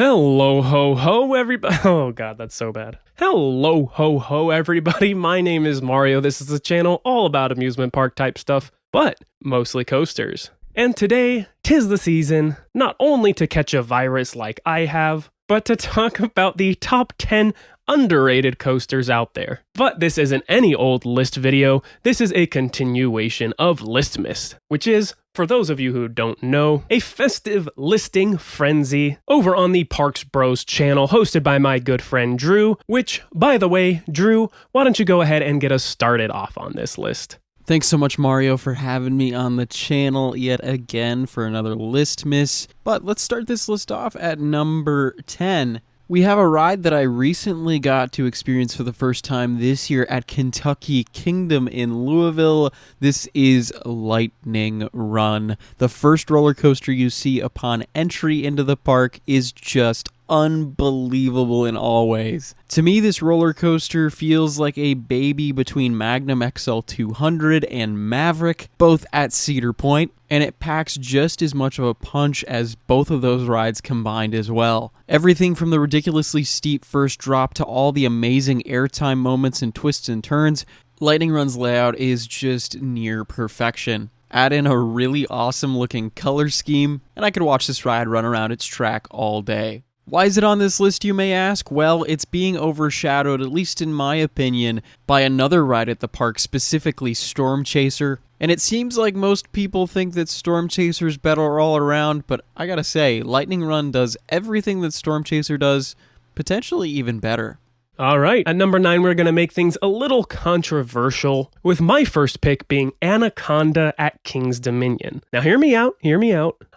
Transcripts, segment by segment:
Hello ho ho everybody. Oh god, that's so bad. Hello ho ho everybody. My name is Mario. This is a channel all about amusement park type stuff, but mostly coasters. And today, 'tis the season, not only to catch a virus like I have, but to talk about the top 10 underrated coasters out there. But this isn't any old list video, this is a continuation of Listmas, which is, for those of you who don't know, a festive listing frenzy over on the Parks Bros channel hosted by my good friend Drew, which, by the way, Drew, why don't you go ahead and get us started off on this list? Thanks so much, Mario, for having me on the channel yet again for another Listmas. But let's start this list off at number 10. We have a ride that I recently got to experience for the first time this year at Kentucky Kingdom in Louisville. This is Lightning Run. The first roller coaster you see upon entry into the park is just unbelievable in all ways. To me, this roller coaster feels like a baby between Magnum XL 200 and Maverick, both at Cedar Point, and it packs just as much of a punch as both of those rides combined as well. Everything from the ridiculously steep first drop to all the amazing airtime moments and twists and turns, Lightning Run's layout is just near perfection. Add in a really awesome looking color scheme, and I could watch this ride run around its track all day. Why is it on this list, you may ask? Well, it's being overshadowed, at least in my opinion, by another ride at the park, specifically Storm Chaser. And it seems like most people think that Storm Chaser's better all around, but I gotta say, Lightning Run does everything that Storm Chaser does, potentially even better. Alright, at number 9 we're going to make things a little controversial, with my first pick being Anaconda at King's Dominion. Now hear me out.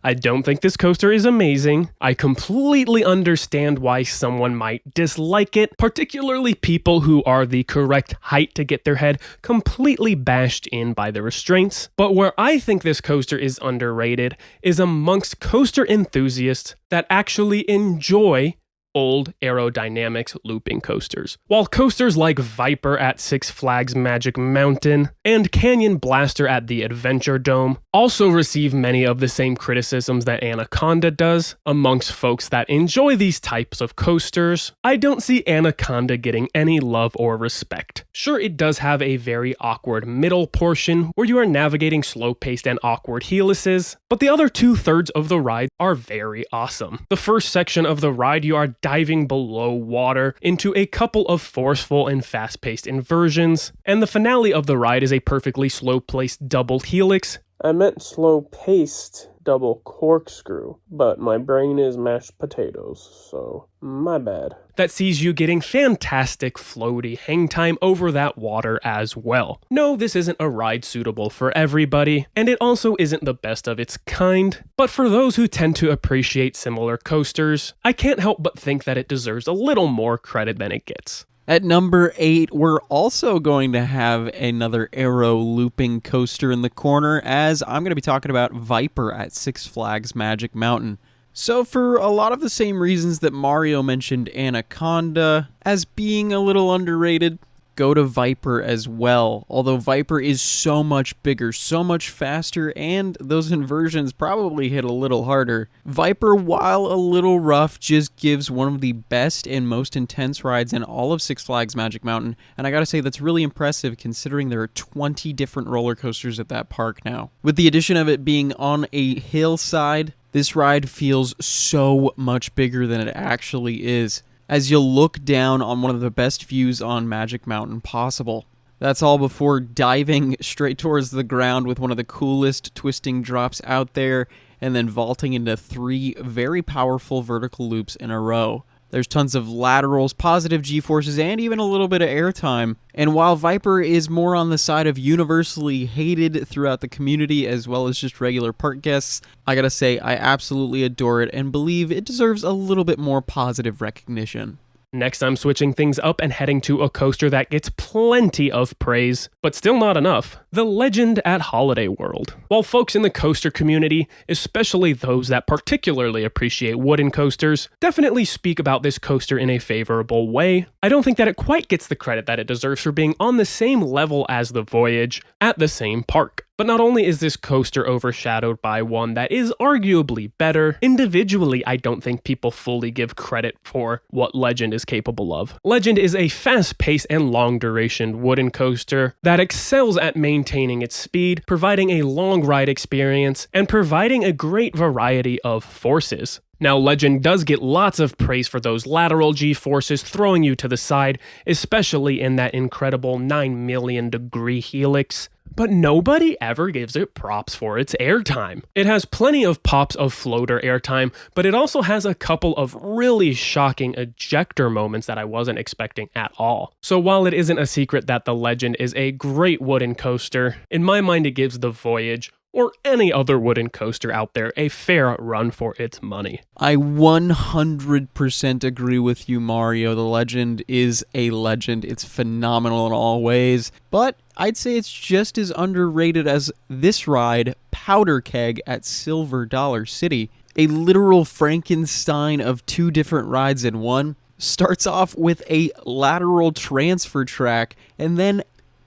I don't think this coaster is amazing. I completely understand why someone might dislike it, particularly people who are the correct height to get their head completely bashed in by the restraints. But where I think this coaster is underrated is amongst coaster enthusiasts that actually enjoy old aerodynamics looping coasters. While coasters like Viper at Six Flags Magic Mountain and Canyon Blaster at the Adventure Dome also receive many of the same criticisms that Anaconda does amongst folks that enjoy these types of coasters, I don't see Anaconda getting any love or respect. Sure, it does have a very awkward middle portion where you are navigating slow-paced and awkward helices, but the other 2/3 of the ride are very awesome. The first section of the ride, you are diving below water into a couple of forceful and fast-paced inversions, and the finale of the ride is a perfectly slow-placed double helix. I meant slow-paced double corkscrew, but my brain is mashed potatoes, so my bad. That sees you getting fantastic floaty hang time over that water as well. No, this isn't a ride suitable for everybody, and it also isn't the best of its kind, but for those who tend to appreciate similar coasters, I can't help but think that it deserves a little more credit than it gets. At number 8, we're also going to have another aero looping coaster in the corner, as I'm going to be talking about Viper at Six Flags Magic Mountain. So for a lot of the same reasons that Mario mentioned Anaconda as being a little underrated, go to Viper as well. Although Viper is so much bigger, so much faster, and those inversions probably hit a little harder. Viper, while a little rough, just gives one of the best and most intense rides in all of Six Flags Magic Mountain, and I gotta say that's really impressive considering there are 20 different roller coasters at that park now. With the addition of it being on a hillside, this ride feels so much bigger than it actually is, as you'll look down on one of the best views on Magic Mountain possible. That's all before diving straight towards the ground with one of the coolest twisting drops out there, and then vaulting into 3 very powerful vertical loops in a row. There's tons of laterals, positive G-forces, and even a little bit of airtime. And while Viper is more on the side of universally hated throughout the community as well as just regular park guests, I gotta say I absolutely adore it and believe it deserves a little bit more positive recognition. Next, I'm switching things up and heading to a coaster that gets plenty of praise, but still not enough. The Legend at Holiday World. While folks in the coaster community, especially those that particularly appreciate wooden coasters, definitely speak about this coaster in a favorable way, I don't think that it quite gets the credit that it deserves for being on the same level as the Voyage at the same park. But not only is this coaster overshadowed by one that is arguably better, individually I don't think people fully give credit for what Legend is capable of. Legend is a fast-paced and long-duration wooden coaster that excels at maintaining its speed, providing a long ride experience, and providing a great variety of forces. Now, Legend does get lots of praise for those lateral G-forces throwing you to the side, especially in that incredible 9 million degree helix. But nobody ever gives it props for its airtime. It has plenty of pops of floater airtime, but it also has a couple of really shocking ejector moments that I wasn't expecting at all. So while it isn't a secret that the Legend is a great wooden coaster, in my mind it gives the Voyage or any other wooden coaster out there a fair run for its money. I 100% agree with you, Mario. The Legend is a legend. It's phenomenal in all ways, but I'd say it's just as underrated as this ride, Powder Keg at Silver Dollar City. A literal Frankenstein of two different rides in one. Starts off with a lateral transfer track and then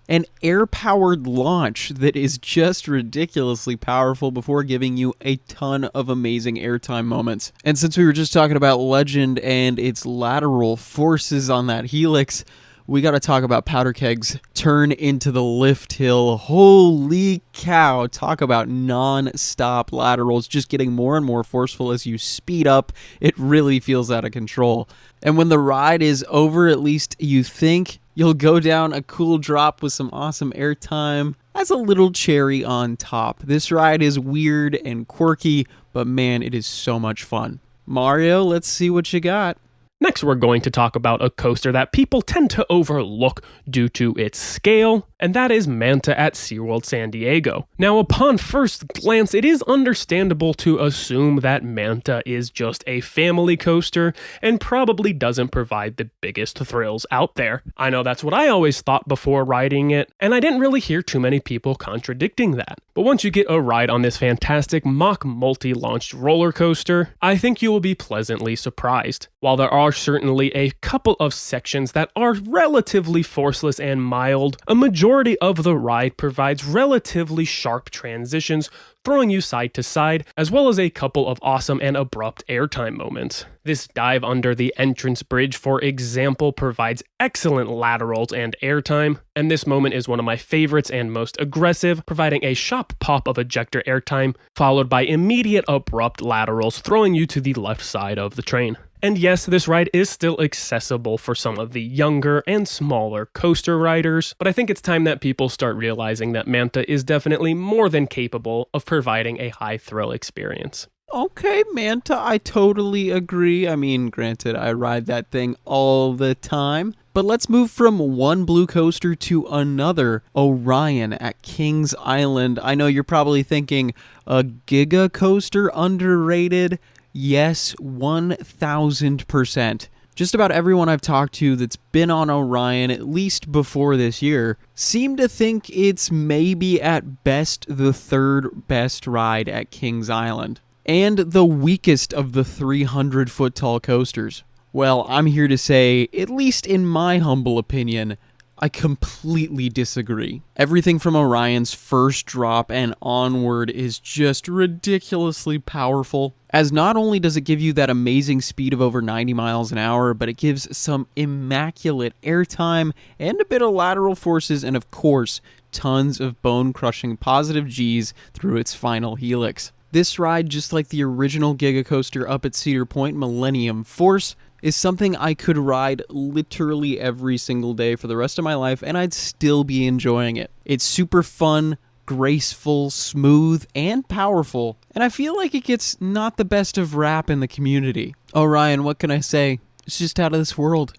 an air-powered launch that is just ridiculously powerful before giving you a ton of amazing airtime moments. And since we were just talking about Legend and its lateral forces on that helix, we got to talk about Powder Keg's turn into the lift hill. Holy cow, talk about non-stop laterals, just getting more and more forceful as you speed up. It really feels out of control. And when the ride is over, at least you think, you'll go down a cool drop with some awesome airtime as a little cherry on top. This ride is weird and quirky, but man, it is so much fun. Mario, let's see what you got. Next, we're going to talk about a coaster that people tend to overlook due to its scale, and that is Manta at SeaWorld San Diego. Now, upon first glance, it is understandable to assume that Manta is just a family coaster and probably doesn't provide the biggest thrills out there. I know that's what I always thought before riding it, and I didn't really hear too many people contradicting that. But once you get a ride on this fantastic mock multi-launched roller coaster, I think you will be pleasantly surprised. While there are certainly a couple of sections that are relatively forceless and mild, a majority of the ride provides relatively sharp transitions, throwing you side to side, as well as a couple of awesome and abrupt airtime moments. This dive under the entrance bridge, for example, provides excellent laterals and airtime, and this moment is one of my favorites and most aggressive, providing a sharp pop of ejector airtime, followed by immediate abrupt laterals, throwing you to the left side of the train. And yes, this ride is still accessible for some of the younger and smaller coaster riders, but I think it's time that people start realizing that Manta is definitely more than capable of providing a high thrill experience. Okay, Manta, I totally agree. I mean, granted, I ride that thing all the time. But let's move from one blue coaster to another, Orion at Kings Island. I know you're probably thinking, a Giga coaster underrated? Yes, 1000%. Just about everyone I've talked to that's been on Orion, at least before this year, seem to think it's maybe at best the third best ride at Kings Island, and the weakest of the 300-foot tall coasters. Well, I'm here to say, at least in my humble opinion, I completely disagree. Everything from Orion's first drop and onward is just ridiculously powerful, as not only does it give you that amazing speed of over 90 miles an hour, but it gives some immaculate airtime and a bit of lateral forces, and of course, tons of bone-crushing positive Gs through its final helix. This ride, just like the original Giga Coaster up at Cedar Point, Millennium Force, is something I could ride literally every single day for the rest of my life, and I'd still be enjoying it. It's super fun, graceful, smooth, and powerful, and I feel like it gets not the best of rap in the community. Orion, what can I say? It's just out of this world.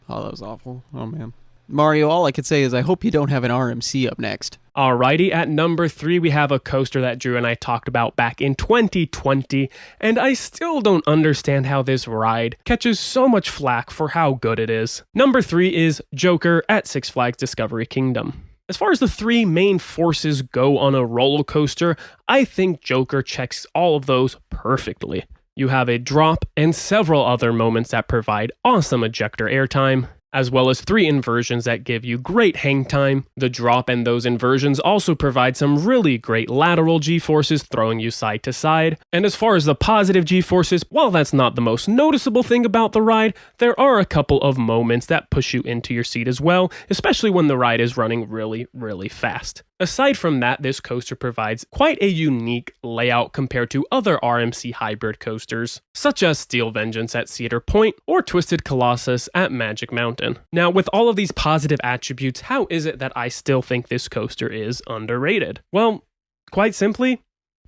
Oh, that was awful. Oh, man. Mario, all I could say is I hope you don't have an RMC up next. Alrighty, at number 3 we have a coaster that Drew and I talked about back in 2020, and I still don't understand how this ride catches so much flack for how good it is. Number 3 is Joker at Six Flags Discovery Kingdom. As far as the three main forces go on a roller coaster, I think Joker checks all of those perfectly. You have a drop and several other moments that provide awesome ejector airtime. as well as 3 inversions that give you great hang time. The drop and those inversions also provide some really great lateral G-forces, throwing you side to side. And as far as the positive G-forces, while that's not the most noticeable thing about the ride, there are a couple of moments that push you into your seat as well, especially when the ride is running really, really fast. Aside from that, this coaster provides quite a unique layout compared to other RMC hybrid coasters, such as Steel Vengeance at Cedar Point or Twisted Colossus at Magic Mountain. Now, with all of these positive attributes, how is it that I still think this coaster is underrated? Well, quite simply,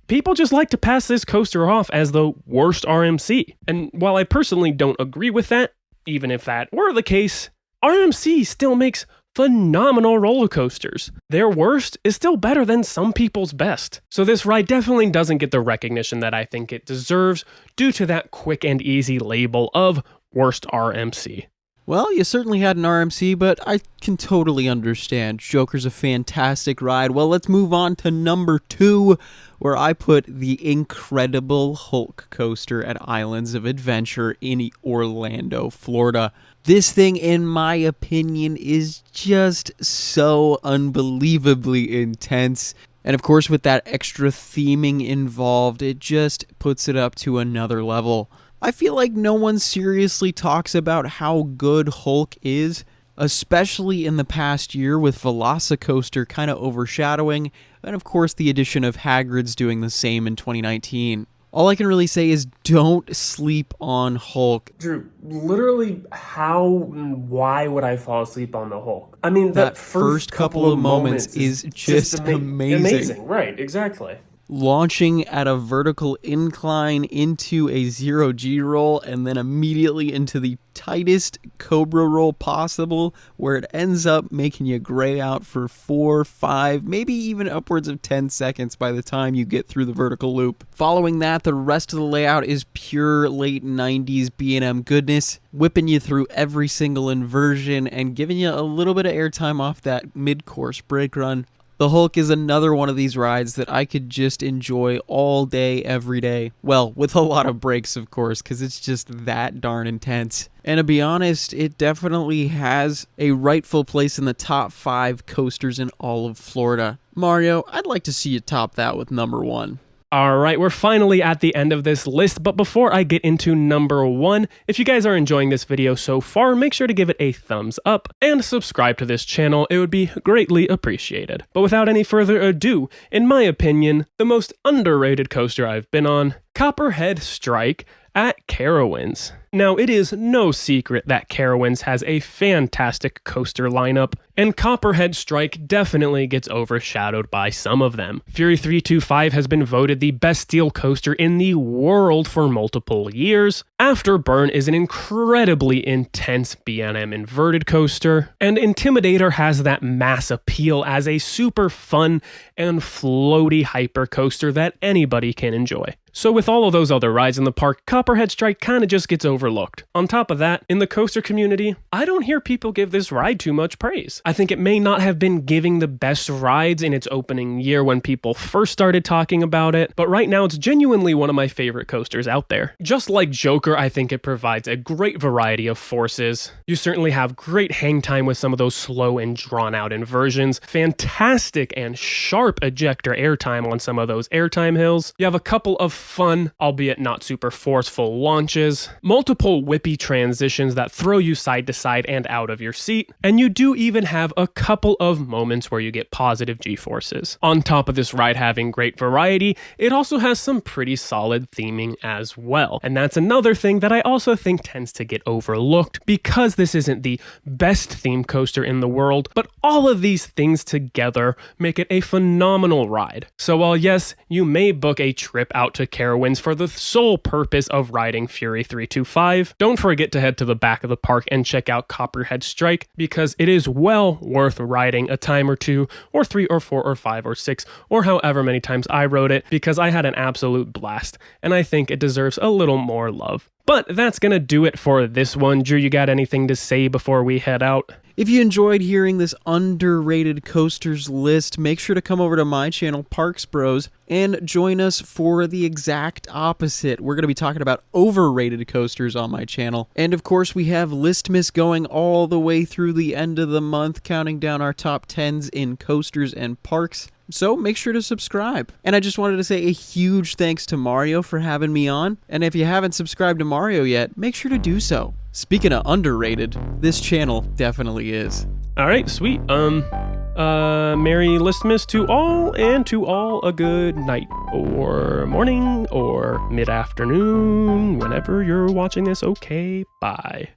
people just like to pass this coaster off as the worst RMC. And while I personally don't agree with that, even if that were the case, RMC still makes phenomenal roller coasters. Their worst is still better than some people's best. So this ride definitely doesn't get the recognition that I think it deserves due to that quick and easy label of worst RMC. Well, you certainly had an RMC, but I can totally understand. Joker's a fantastic ride. Well, let's move on to number 2, where I put the incredible Hulk coaster at Islands of Adventure in Orlando, Florida. This thing, in my opinion, is just so unbelievably intense. And of course, with that extra theming involved, it just puts it up to another level. I feel like no one seriously talks about how good Hulk is, especially in the past year with Velocicoaster kind of overshadowing, and of course the addition of Hagrid's doing the same in 2019. All I can really say is don't sleep on Hulk. Drew, literally how and why would I fall asleep on the Hulk? I mean, that first couple of moments is just amazing. Amazing, right, exactly. Launching at a vertical incline into a 0G roll and then immediately into the tightest Cobra roll possible, where it ends up making you gray out for 4, 5, maybe even upwards of 10 seconds by the time you get through the vertical loop. Following that, the rest of the layout is pure late 90s B&M goodness, whipping you through every single inversion and giving you a little bit of airtime off that mid-course brake run. The Hulk is another one of these rides that I could just enjoy all day, every day. Well, with a lot of breaks, of course, because it's just that darn intense. And to be honest, it definitely has a rightful place in the top 5 coasters in all of Florida. Mario, I'd like to see you top that with number 1. Alright, we're finally at the end of this list, but before I get into number 1, if you guys are enjoying this video so far, make sure to give it a thumbs up and subscribe to this channel. It would be greatly appreciated. But without any further ado, in my opinion, the most underrated coaster I've been on, Copperhead Strike at Carowinds. Now, it is no secret that Carowinds has a fantastic coaster lineup, and Copperhead Strike definitely gets overshadowed by some of them. Fury 325 has been voted the best steel coaster in the world for multiple years. Afterburn is an incredibly intense B&M inverted coaster, and Intimidator has that mass appeal as a super fun and floaty hyper coaster that anybody can enjoy. So with all of those other rides in the park, Copperhead Strike kinda just gets overlooked. On top of that, in the coaster community, I don't hear people give this ride too much praise. I think it may not have been giving the best rides in its opening year when people first started talking about it, but right now it's genuinely one of my favorite coasters out there. Just like Joker, I think it provides a great variety of forces. You certainly have great hang time with some of those slow and drawn out inversions, fantastic and sharp ejector airtime on some of those airtime hills. You have a couple of fun, albeit not super forceful launches, multiple whippy transitions that throw you side to side and out of your seat, and you do even have a couple of moments where you get positive G-forces. On top of this ride having great variety, it also has some pretty solid theming as well, and that's another thing that I also think tends to get overlooked because this isn't the best theme coaster in the world, but all of these things together make it a phenomenal ride. So while yes, you may book a trip out to Carowinds for the sole purpose of riding Fury 325, don't forget to head to the back of the park and check out Copperhead Strike because it is well worth riding a time or 2 or 3 or 4 or 5 or 6 or however many times I rode it because I had an absolute blast and I think it deserves a little more love. But that's gonna do it for this one. Drew, you got anything to say before we head out? If you enjoyed hearing this underrated coasters list, make sure to come over to my channel, Parks Bros, and join us for the exact opposite. We're going to be talking about overrated coasters on my channel. And of course, we have Listmas going all the way through the end of the month, counting down our top 10s in coasters and parks. So make sure to subscribe. And I just wanted to say a huge thanks to Mario for having me on. And if you haven't subscribed to Mario yet, make sure to do so. Speaking of underrated, this channel definitely is. All right, sweet. Merry Listmas to all, and to all a good night, or morning, or mid-afternoon, whenever you're watching this. Okay, bye.